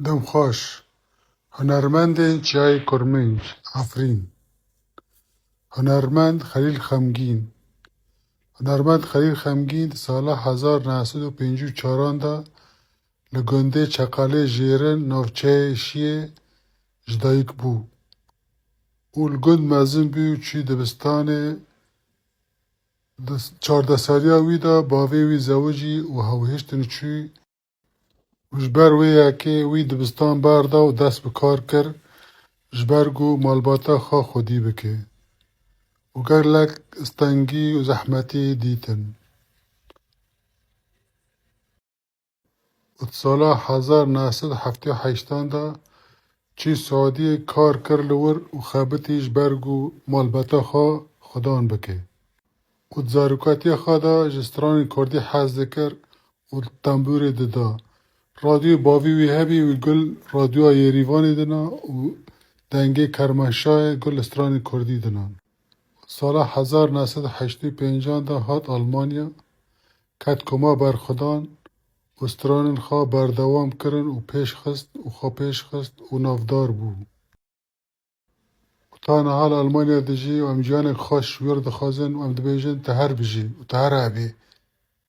دمخواش هنرمند چیای کرمنج افرین هنرمند خلیل خمگین سالا 1954 دا لگنده چقاله جیرن نوچه شیه جدایک بو. او لگند مزن بیو چی دبستان 14 سالیا وی دا باوی وی زوجی و هوهشتن چی جبر وی یکی وی دبستان بردا و دست بکار کر جبرگو مالباتا خوا خودی بکه و گرلک استنگی و زحمتی دیتن و سالا 1978 دا چی سعودی کار کر لور و خابتی جبرگو مالباتا خوا خودان بکه و زاروکاتی خوا دا جستران کردی حز دکر و تنبور ددا رادیو باوی وی هبی و گل رادیو یریوانی دنا و دنگه کرمانشاه گل استران کردی دنان. سالا 1985 دا هات آلمانیا کت کما برخودان و استران خواه بردوام کرن و پیش خست و نافدار بو. و تا نهال آلمانیا دجی و ام جانک خواه شویر دخوازن و ام دبیجن تهر بجی و تهر عبی.